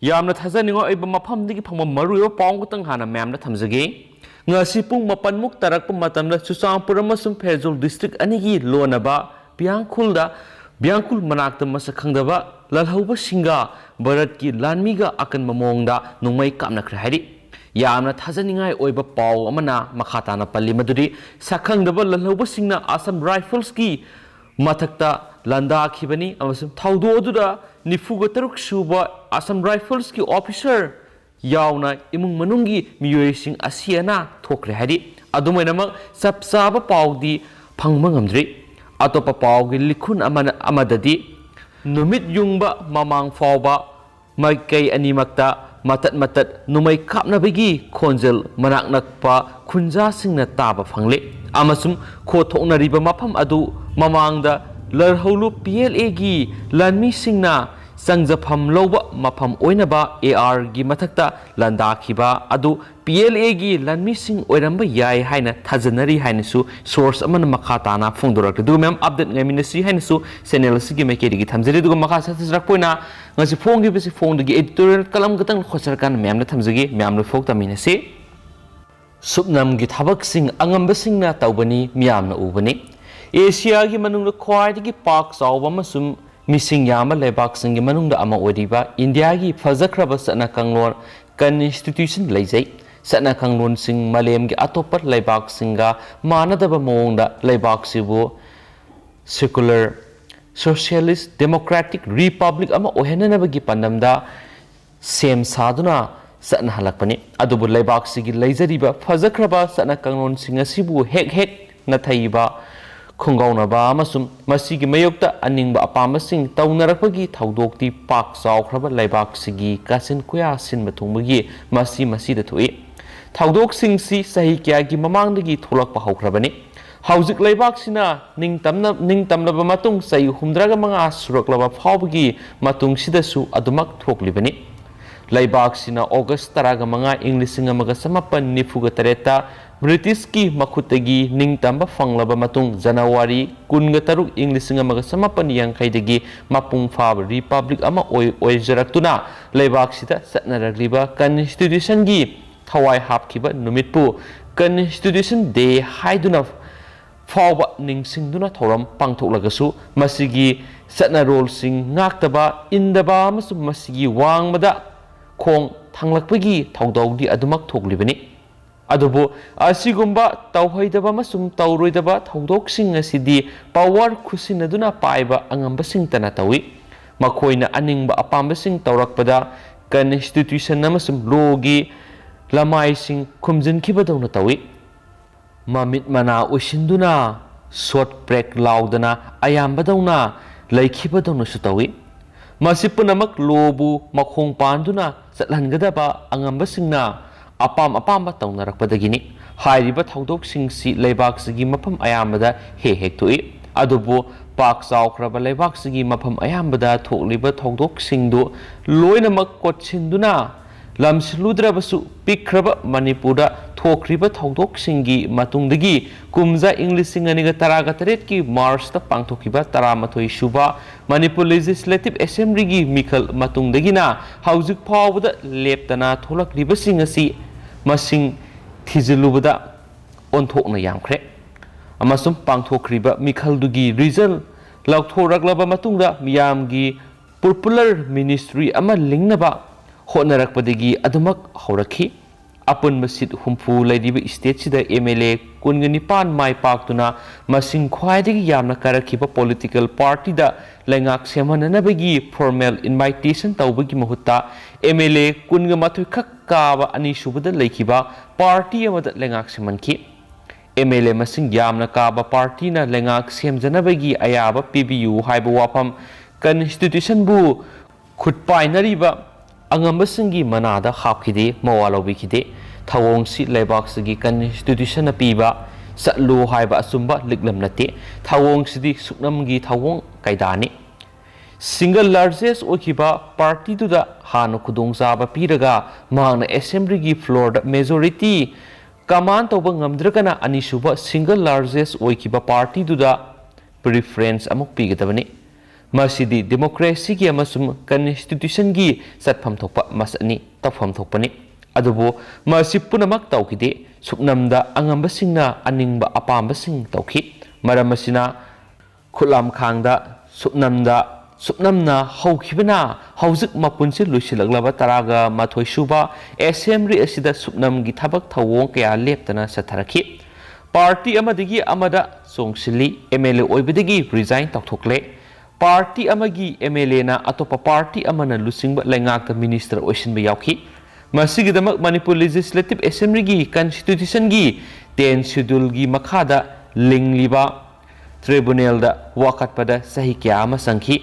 ꯌꯥꯝꯅ ꯊꯥꯖꯅꯤꯡꯉꯥꯏ ꯑꯣꯏꯕ ꯃꯐꯝꯗꯒꯤ ꯐꯪꯕ ꯃꯔꯨꯑꯣꯏꯕ ꯄꯥꯎ ꯈꯛꯇꯪ ꯍꯥꯟꯅ ꯃꯌꯥꯝꯗ ꯊꯝꯖꯒꯦ ꯉꯁꯤ ꯄꯨꯡ 7ꯃꯨꯛ ꯇꯥꯔꯛꯄ ꯃꯇꯝꯗ ꯆꯨꯔꯆꯥꯟꯄꯨꯔ ꯑꯃꯁꯨꯡ ꯐꯦꯔꯖꯣꯜ ꯗꯤꯁꯇ꯭ꯔꯤꯛ ꯑꯅꯤꯒꯤ ꯂꯣꯟꯅꯕ ꯕꯤꯌꯥꯡꯈꯨꯜ ꯃꯅꯥꯛꯇ ꯃꯁꯛ ꯈꯪꯗꯕ ꯂꯜꯍꯧꯕꯁꯤꯡꯒ ꯚꯥꯔꯠꯀꯤ ꯂꯥꯟꯃꯤꯒ ꯑꯀꯟꯕ ꯃꯑꯣꯡꯗ ꯅꯣꯡꯃꯩ ꯀꯥꯞꯅꯈ꯭ꯔꯦ ꯍꯥꯏꯔꯤ ꯌꯥꯝꯅ ꯊꯥꯖꯅꯤꯡꯉꯥꯏ ꯑꯣꯏꯕ ꯄꯥꯎ ꯑꯃꯅ ꯃꯈꯥ ꯇꯥꯅ ꯄꯜꯂꯤ ꯃꯗꯨꯗꯤ ꯁꯛꯈꯪꯗꯕ ꯂꯜꯍꯧꯕꯁꯤꯡꯅ ꯑꯁꯥꯝ ꯔꯥꯏꯐꯜꯁꯀꯤ ꯃꯊꯛꯇ ꯂꯥꯟꯗꯥꯈꯤꯕꯅꯤ ꯑꯃꯁꯨꯡ ꯊꯧꯗꯣꯛ ꯑꯗꯨꯗ 93 ꯁꯨꯕ ꯑꯁꯥꯝ ꯔꯥꯏꯐꯜꯁꯀꯤ ꯑꯣꯐꯤꯁꯔ1yaona Emung manungi ꯃꯤꯑꯣꯏꯁꯤꯡ ꯑꯁꯤ ꯑꯅꯥ ꯊꯣꯛꯈ꯭ꯔꯦ ꯍꯥꯏꯔꯤ ꯑꯗꯨꯃꯥꯏꯅꯃꯛ ꯆꯞ ꯆꯥꯕ ꯄꯥꯎꯗꯤ ꯐꯪꯕ ꯉꯝꯗ꯭ꯔꯤ ꯑꯇꯣꯞꯄ ꯄꯥꯎꯒꯤ ꯂꯤꯈꯨꯟ ꯑꯃꯗꯗꯤ ꯅꯨꯃꯤꯠ ꯌꯨꯡꯕ ꯃꯃꯥꯡ ꯐꯥꯎꯕ ꯃꯥꯏꯀꯩ ꯑꯅꯤꯃꯛꯇ ꯃꯇꯠ ꯅꯣꯡꯃꯩ ꯀꯥꯞꯅꯕꯒꯤ ꯈꯣꯟꯖꯦꯜ ꯃꯅꯥꯛ ꯅꯛꯄ ꯈꯨꯟꯖꯥꯁꯤꯡꯅ ꯇꯥꯕ ꯐꯪꯂꯦ ꯑꯃꯁꯨꯡ ꯈꯣꯊꯣꯛꯅꯔꯤꯕ ꯃꯐꯝ ꯑꯗꯨ ꯃꯃꯥꯡꯗ ꯂꯜꯍꯧꯂꯨ PLAꯒꯤ ꯂꯥꯟꯃꯤꯁꯤꯡꯅ ꯆꯪꯖꯐꯝ ꯂꯧꯕ ꯃꯐꯝ ꯑꯣꯏꯅꯕ ARꯒꯤ ꯃꯊꯛꯇ ꯂꯥꯟꯗꯥꯈꯤꯕ ꯑꯗꯨ PLAꯒꯤ ꯂꯥꯟꯃꯤꯁꯤꯡ ꯑꯣꯏꯔꯝꯕ ꯌꯥꯏ ꯍꯥꯏꯅ ꯊꯥꯖꯅꯔꯤ ꯍꯥꯏꯅꯁꯨ ꯁꯣꯔꯁ ꯑꯃꯅ ꯃꯈꯥ ꯇꯥꯅ ꯐꯣꯡꯗꯣꯔꯛꯂꯦ ꯑꯗꯨꯒ ꯃꯌꯥꯝ ꯑꯞꯗꯦꯠ ꯉꯥꯏꯃꯤꯟꯅꯁꯤ ꯍꯥꯏꯅꯁꯨ ꯆꯦꯅꯦꯜ ꯑꯁꯤꯒꯤ ꯃꯥꯏꯀꯩꯗꯒꯤ ꯊꯝꯖꯔꯤ ꯑꯗꯨꯒ ꯃꯈꯥ ꯆꯠꯊꯔꯛꯄ ꯑꯣꯏꯅ ꯉꯁꯤ ꯐꯣꯡꯈꯤꯕꯁꯤ ꯐꯣꯡꯗꯒꯤ ꯑꯦꯗꯤꯇꯣꯔꯤꯌꯦꯜ ꯀꯂꯝ ꯈꯛꯇꯪ ꯈꯣꯠꯆꯔꯀꯥꯟꯗ ꯃꯌꯥꯝꯅ ꯊꯝꯖꯒꯦ ꯃꯌꯥꯝ ꯂꯣꯏꯐꯣꯛ ꯇꯝꯃꯤꯟꯅꯁꯤ ꯁꯨꯞꯅꯝꯒꯤ ꯊꯕꯛꯁꯤꯡ ꯑꯉꯝꯕꯁꯤꯡꯅ ꯇꯧꯕꯅꯤ ꯃꯤꯌꯥꯝꯅ ꯎꯕꯅꯤ ꯑꯦꯁꯤꯌꯥꯒꯤ ꯃꯅꯨꯡꯗ ꯈ꯭ꯋꯥꯏꯗꯒꯤ ꯄꯥꯛ ꯆꯥꯎꯕ ꯑꯃꯁꯨꯡ ꯃꯤꯁꯤꯡ ꯌꯥꯝꯕ ꯂꯩꯕꯥꯛꯁꯤꯡꯒꯤ ꯃꯅꯨꯡꯗ ꯑꯃ ꯑꯣꯏꯔꯤꯕ ꯏꯟꯗꯤꯌꯥꯒꯤ ꯐꯖꯈ꯭ꯔꯕ ꯆꯠꯅ ꯀꯥꯡꯂꯣꯟ ꯀꯟꯁꯇꯤꯇ꯭ꯌꯨꯁꯟ ꯂꯩꯖꯩ ꯆꯠꯅ ꯀꯥꯡꯂꯣꯟꯁꯤꯡ ꯃꯥꯂꯦꯝꯒꯤ ꯑꯇꯣꯞꯄ ꯂꯩꯕꯥꯛꯁꯤꯡꯒ ꯃꯥꯟꯅꯗꯕ ꯃꯑꯣꯡꯗ ꯂꯩꯕꯥꯛꯁꯤꯕꯨ ꯁꯦꯀꯨꯂꯔ ꯁꯣꯁꯤꯌꯦꯂꯤꯁ ꯗꯦꯃꯣꯀ꯭ꯔꯦꯇꯤꯛ ꯔꯤꯄꯕ꯭ꯂꯤꯛ ꯑꯃ ꯑꯣꯏꯍꯟꯅꯕꯒꯤ ꯄꯥꯟꯗꯝꯗ ꯁꯦꯝ ꯁꯥꯗꯨꯅ ꯆꯠꯅꯍꯜꯂꯛꯄꯅꯤ ꯑꯗꯨꯕꯨ ꯂꯩꯕꯥꯛꯁꯤꯒꯤ ꯂꯩꯖꯔꯤꯕ ꯐꯖꯈ꯭ꯔꯕ ꯆꯠꯅ ꯀꯥꯡꯂꯣꯟꯁꯤꯡ ꯑꯁꯤꯕꯨ ꯍꯦꯛ ꯅꯊꯩꯕ ꯈꯨꯡꯒꯧꯅꯕ ꯑꯃꯁꯨꯡ ꯃꯁꯤꯒꯤ ꯃꯥꯌꯣꯛꯇ ꯑꯅꯤꯡꯕ ꯑꯄꯥꯝꯕꯁꯤꯡ ꯇꯧꯅꯔꯛꯄꯒꯤ ꯊꯧꯗꯣꯛꯇꯤ ꯄꯥꯛ ꯆꯥꯎꯈ꯭ꯔꯕ ꯂꯩꯕꯥꯛꯁꯤꯒꯤ ꯀꯥꯆꯤꯟ ꯀꯣꯏꯌꯥ ꯁꯤꯟꯕ ꯊꯨꯡꯕꯒꯤ ꯃꯁꯤꯗ ꯊꯣꯛꯏ ꯊꯧꯗꯣꯛꯁꯤꯡꯁꯤ ꯆꯍꯤ ꯀꯌꯥꯒꯤ ꯃꯃꯥꯡꯗꯒꯤ ꯊꯣꯛꯂꯛꯄ ꯍꯧꯈ꯭ꯔꯕꯅꯤ ꯍꯧꯖꯤꯛ ꯂꯩꯕꯥꯛꯁꯤꯅ ꯅꯤꯡꯇꯝꯂꯕ ꯃꯇꯨꯡ ꯆꯍꯤ 85 ꯁꯨꯔꯛꯂꯕ ꯐꯥꯎꯕꯒꯤ ꯃꯇꯨꯡꯁꯤꯗꯁꯨ ꯑꯗꯨꯃꯛ ꯊꯣꯛꯂꯤꯕꯅꯤ ꯂꯩꯕꯥꯛꯁꯤꯅ ꯑꯣꯒꯁꯠ 15 ꯏꯪ 1898ꯇ ꯕ꯭ꯔꯤꯇꯤꯁꯀꯤ ꯃꯈꯨꯠꯇꯒꯤ ꯅꯤꯡꯇꯝꯕ ꯐꯪꯂꯕ ꯃꯇꯨꯡ ꯖꯅꯋꯥꯔꯤ 13 ꯏꯪ 1850ꯗꯒꯤ ꯃꯄꯨꯡ ꯐꯥꯕ ꯔꯤꯄꯕ꯭ꯂꯤꯛ ꯑꯃ ꯑꯣꯏꯖꯔꯛꯇꯨꯅ ꯂꯩꯕꯥꯛꯁꯤꯗ ꯆꯠꯅꯔꯛꯂꯤꯕ ꯀꯟꯁꯇꯤꯇ꯭ꯌꯨꯁꯟꯒꯤ ꯊꯋꯥꯏ ꯍꯥꯞꯈꯤꯕ ꯅꯨꯃꯤꯠꯄꯨ ꯀꯟꯁꯇꯤꯇ꯭ꯌꯨꯁꯟ ꯗꯦ ꯍꯥꯏꯗꯨꯅ ꯐꯥꯎꯕ ꯅꯤꯡꯁꯤꯡꯗꯨꯅ ꯊꯧꯔꯝ ꯄꯥꯡꯊꯣꯛꯂꯒꯁꯨ ꯃꯁꯤꯒꯤ ꯆꯠꯅꯔꯣꯜꯁꯤꯡ ꯉꯥꯛꯇꯕ ꯏꯟꯗꯕ ꯑꯃꯁꯨꯡ ꯃꯁꯤꯒꯤ ꯋꯥꯡꯃꯗ ꯈꯣꯡ ꯊꯥꯡꯂꯛꯄꯒꯤ ꯊꯧꯗꯣꯛꯗꯤ ꯑꯗꯨꯃꯛ ꯊꯣꯛꯂꯤꯕꯅꯤ ꯑꯗꯨꯕꯨ ꯑꯁꯤꯒꯨꯝꯕ ꯇꯧꯍꯩꯗꯕ ꯑꯃꯁꯨꯡ ꯇꯧꯔꯣꯏꯗꯕ ꯊꯧꯗꯣꯛꯁꯤꯡ ꯑꯁꯤꯗꯤ ꯄꯥꯋꯔ ꯈꯨꯁꯤꯟꯅꯗꯨꯅ ꯄꯥꯏꯕ ꯑꯉꯝꯕꯁꯤꯡꯇꯅ ꯇꯧꯏ ꯃꯈꯣꯏꯅ ꯑꯅꯤꯡꯕ ꯑꯄꯥꯝꯕꯁꯤꯡ ꯇꯧꯔꯛꯄꯗ ꯀꯟꯁꯇꯤꯇ꯭ꯌꯨꯁꯟ ꯑꯃꯁꯨꯡ ꯂꯣꯒꯤ ꯂꯃꯥꯏꯁꯤꯡ ꯈꯨꯝꯖꯤꯟꯈꯤꯕꯗꯧꯅ ꯇꯧꯏ ꯃꯃꯤꯠ ꯃꯅꯥ ꯎꯏꯁꯤꯟꯗꯨꯅ ꯁꯣꯠ ꯕ꯭ꯔꯦꯛ ꯂꯥꯎꯗꯅ ꯑꯌꯥꯝꯕꯗꯧꯅ ꯂꯩꯈꯤꯕꯗꯧꯅꯁꯨ ꯇꯧꯏ ꯃꯁꯤ ꯄꯨꯝꯅꯃꯛ ꯂꯣꯕꯨ ꯃꯈꯣꯡ ꯄꯥꯟꯗꯨꯅ ꯆꯠꯍꯟꯒꯗꯕ ꯑꯉꯝꯕꯁꯤꯡꯅ ꯑꯄꯥꯝꯕ ꯇꯧꯅꯔꯛꯄꯗꯒꯤꯅꯤ ꯍꯥꯏꯔꯤꯕ ꯊꯧꯗꯣꯛꯁꯤꯡꯁꯤ ꯂꯩꯕꯥꯛꯁꯤꯒꯤ ꯃꯐꯝ ꯑꯌꯥꯝꯕꯗ ꯍꯦꯛ ꯊꯣꯛꯏ ꯑꯗꯨꯕꯨ ꯄꯥꯛ ꯆꯥꯎꯈ꯭ꯔꯕ ꯂꯩꯕꯥꯛꯁꯤꯒꯤ ꯃꯐꯝ ꯑꯌꯥꯝꯕꯗ ꯊꯣꯛꯂꯤꯕ ꯊꯧꯗꯣꯛꯁꯤꯡꯗꯨ ꯂꯣꯏꯅꯃꯛ ꯀꯣꯠꯁꯤꯟꯗꯨꯅ ꯂꯝꯁꯤꯜꯂꯨꯗ꯭ꯔꯕꯁꯨ ꯄꯤꯛꯈ꯭ꯔꯕ ꯃꯅꯤꯄꯨꯔꯗ ꯊꯣꯛꯈ꯭ꯔꯤꯕ ꯊꯧꯗꯣꯛꯁꯤꯡꯒꯤ ꯃꯇꯨꯡꯗꯒꯤ ꯀꯨꯝꯖꯥ ꯏꯪ 2018ꯀꯤ ꯃꯥꯔꯆꯇ ꯄꯥꯡꯊꯣꯛꯈꯤꯕ 11 ꯁꯨꯕ ꯃꯅꯤꯄꯨꯔ ꯂꯦꯖꯤꯁꯂꯦꯇꯤꯚ ꯑꯦꯁꯦꯝꯕ꯭ꯂꯤꯒꯤ ꯃꯤꯈꯜ ꯃꯇꯨꯡꯗꯒꯤꯅ ꯍꯧꯖꯤꯛ ꯐꯥꯎꯕꯗ ꯂꯦꯞꯇꯅ ꯊꯣꯛꯂꯛꯂꯤꯕꯁꯤꯡ ꯑꯁꯤ ꯃꯁꯤꯡ ꯊꯤꯖꯤꯜꯂꯨꯕꯗ ꯑꯣꯟꯊꯣꯛꯅ ꯌꯥꯝꯈ꯭ꯔꯦ ꯑꯃꯁꯨꯡ ꯄꯥꯡꯊꯣꯛꯈ꯭ꯔꯤꯕ ꯃꯤꯈꯜꯗꯨꯒꯤ ꯔꯤꯖꯜ ꯂꯧꯊꯣꯔꯛꯂꯕ ꯃꯇꯨꯡꯗ ꯃꯤꯌꯥꯝꯒꯤ ꯄꯣꯄꯨꯂꯔ ꯃꯤꯅꯤꯁꯇ꯭ꯔꯤ ꯑꯃ ꯂꯤꯡꯅꯕ ꯍꯣꯠꯅꯔꯛꯄꯗꯒꯤ ꯑꯗꯨꯃꯛ ꯍꯧꯔꯛꯈꯤ ꯑꯄꯨꯟꯕ ꯁꯤꯠ 60 ꯂꯩꯔꯤꯕ ꯁ꯭ꯇꯦꯠꯁꯤꯗ MLA 19 ꯃꯥꯏ ꯄꯥꯛꯇꯨꯅ ꯃꯁꯤꯡ ꯈ꯭ꯋꯥꯏꯗꯒꯤ ꯌꯥꯝꯅ ꯀꯥꯔꯛꯈꯤꯕ ꯄꯣꯂꯤꯇꯤꯀꯦꯜ ꯄꯥꯔꯇꯤꯗ ꯂꯩꯉꯥꯛ ꯁꯦꯝꯍꯟꯅꯕꯒꯤ ꯐꯣꯔꯃꯦꯜ ꯏꯟꯚꯥꯏꯇꯦꯁꯟ ꯇꯧꯕꯒꯤ ꯃꯍꯨꯠꯇ MLA 12 ꯈꯛ ꯀꯥꯕ ꯑꯅꯤꯁꯨꯕꯗ ꯂꯩꯈꯤꯕ ꯄꯥꯔꯇꯤ ꯑꯃꯗ ꯂꯩꯉꯥꯛ ꯁꯦꯝꯍꯟꯈꯤ MLA ꯃꯁꯤꯡ ꯌꯥꯝꯅ ꯀꯥꯕ ꯄꯥꯔꯇꯤꯅ ꯂꯩꯉꯥꯛ ꯁꯦꯝꯖꯅꯕꯒꯤ ꯑꯌꯥꯕ ꯄꯤꯕꯤꯌꯨ ꯍꯥꯏꯕ ꯋꯥꯐꯝ ꯀꯟꯁꯇꯤꯇ꯭ꯌꯨꯁꯟꯕꯨ ꯈꯨꯠꯄꯥꯏꯅꯔꯤꯕ ꯑꯉꯝꯕꯁꯤꯡꯒꯤ ꯃꯅꯥꯗ ꯍꯥꯞꯈꯤꯗꯦ ꯃꯋꯥ ꯂꯧꯕꯤꯈꯤꯗꯦ ꯊꯧꯑꯣꯡꯁꯤ ꯂꯩꯕꯥꯛꯁꯤꯒꯤ ꯀꯟꯁꯇꯤꯇ꯭ꯌꯨꯁꯟꯅ ꯄꯤꯕ ꯆꯠꯂꯨ ꯍꯥꯏꯕ ꯑꯆꯨꯝꯕ ꯂꯤꯛꯂꯝ ꯅꯠꯇꯦ ꯊꯧꯑꯣꯡꯁꯤꯗꯤ ꯁꯨꯛꯅꯝꯒꯤ ꯊꯧꯑꯣꯡ ꯀꯥꯏꯗꯥꯅꯤ ꯁꯤꯡꯒꯜ ꯂꯥꯔꯖꯦꯁ ꯑꯣꯏꯈꯤꯕ ꯄꯥꯔꯇꯤꯗꯨꯗ ꯍꯥꯟꯅ ꯈꯨꯗꯣꯡꯆꯥꯕ ꯄꯤꯔꯒ ꯃꯍꯥꯛꯅ ꯑꯦꯁꯦꯝꯕ꯭ꯂꯤꯒꯤ ꯐ꯭ꯂꯣꯔꯗ ꯃꯦꯖꯣꯔꯤꯇꯤ ꯀꯃꯥꯟ ꯇꯧꯕ ꯉꯝꯗ꯭ꯔꯒꯅ ꯑꯅꯤꯁꯨꯕ ꯁꯤꯡꯒꯜ ꯂꯥꯔꯖꯦꯁ ꯑꯣꯏꯈꯤꯕ ꯄꯥꯔꯇꯤꯗꯨꯗ ꯄ꯭ꯔꯤꯐꯔꯦꯟꯁ ꯑꯃꯨꯛ ꯄꯤꯒꯗꯕꯅꯤ Masidi democracy ki amasum constitution gi satpham thokpa masani tafam thokpani adubo masi punamak tawkide suknamda angamba singna aningba apamba sing tawki maramasina khulam khangda supnamna haukhibana hauzik mapunsi lusilaglaba taraga mathoi suba assembly asida supnam gi thabak thawong kaya leptana satharaki party amadigi amada songsili MLA oibidigi resign tawthokle party amagi MLA na atopa party amana lusingba lengakta minister oisinba yauki masigidamak Manipur Legislative Assembly gi Constitution gi 10 schedule gi makhada lingliba tribunal da wakatpada sahi kya ama sangki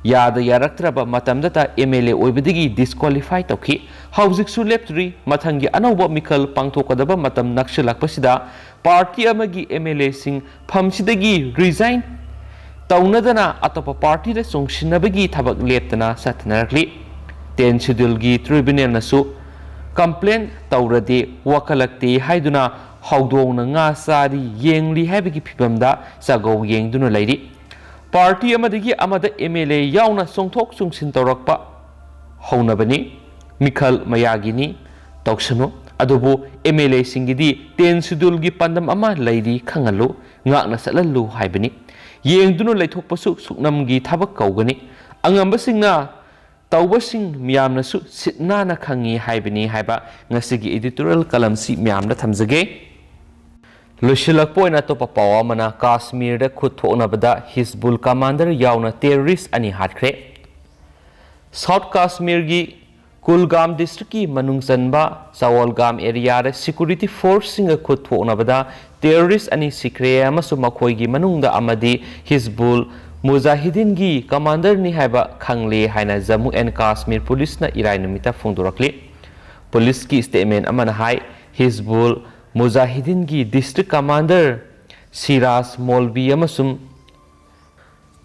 yada yaraktraba matamdata MLA oibidigi disqualify tawki hauzik su leptri mathangi anauba mikal pangthokadaba matam nakshilakpasida party amagi MLA sing phamsidagi resign taunadana atopa party da songsinabagi thabak leptana satnarakli 10 schedule gi tribunal nasu complaint taurade wakalakte haiduna haudongna nga sari yengli habigi phibamda sago yengduna lairi party amadagi amada MLA yauna songthok sungsin tawrakpa haunabani mikhal mayagini tawsano adubu MLA singidi 10 schedule gi pandam ama lairi khangalu ngakna salallu haibani yengduna laithokpasu suknamgi thabak kaugani angamba singna tawbasing miyamna su sitnana khangi haibani haiba ngasigi editorial kalamsi miyamna thamjage Lushilak point at top power mana Kashmir da Kuthona bada Hizbul commander yauna terrorist ani hatkre South Kashmir gi Kulgam district ki manungsanba Sawalgam area da security force singa Kuthona bada terrorist ani sikre amasu makhoi gi manungda amadi Hizbul Mujahideen gi commander ni haiba khangle haina Jammu and Kashmir police na irai numita phongdorakle police ki statement amana hai Hizbul Mujahideen gi district commander Siraz Molvi amasum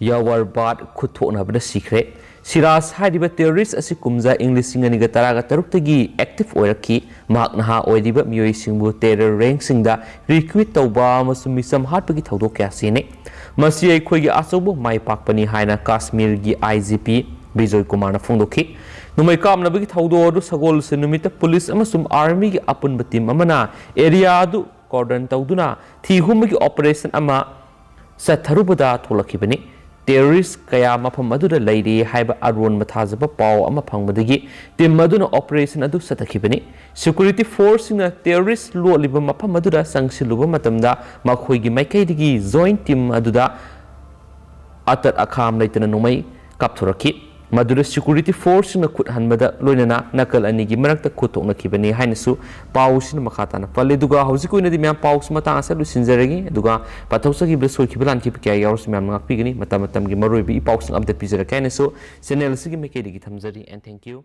Yawarbad Kuthona bada sikre Siraz haidiba terrorist asi kumja English singani ga taraga tarukta active oiraki maknaha oidiba Miyoi Singbu terror rank singda recruit tawba amasum misam hatpagi thawdok kya sine masi akhoi asobo mai pakpani haina Kashmir gi IGP Bijoy Kumar na phongdoki numai kamna bagi thawdo du sagol se numita police amasum army gi apun batim amana area du cordon tawduna thihum gi operation ama satharubada tholakibani terrorist kaya mafam aduda lairi haiba aron mathajaba paw ama phangbadagi tim maduna operation adu satakibani security force na terrorist lo liba mafam aduda sangsiluba matamda makhoi gi maikaidigi joint team aduda atat akham laitana numai kapthoraki madura security force na khut hanbada loinana nakal anigi marakta khutokna kibani hainasu pausin makhatana pale duga hausikoi di myam paus mata asa lu sinjaragi duga pathausa gi bresoi kibalan ki kya yaurs myam ngak pigani matam gi maroi bi paus update pizara kainasu channel sigi mekedi gi thamjari and thank you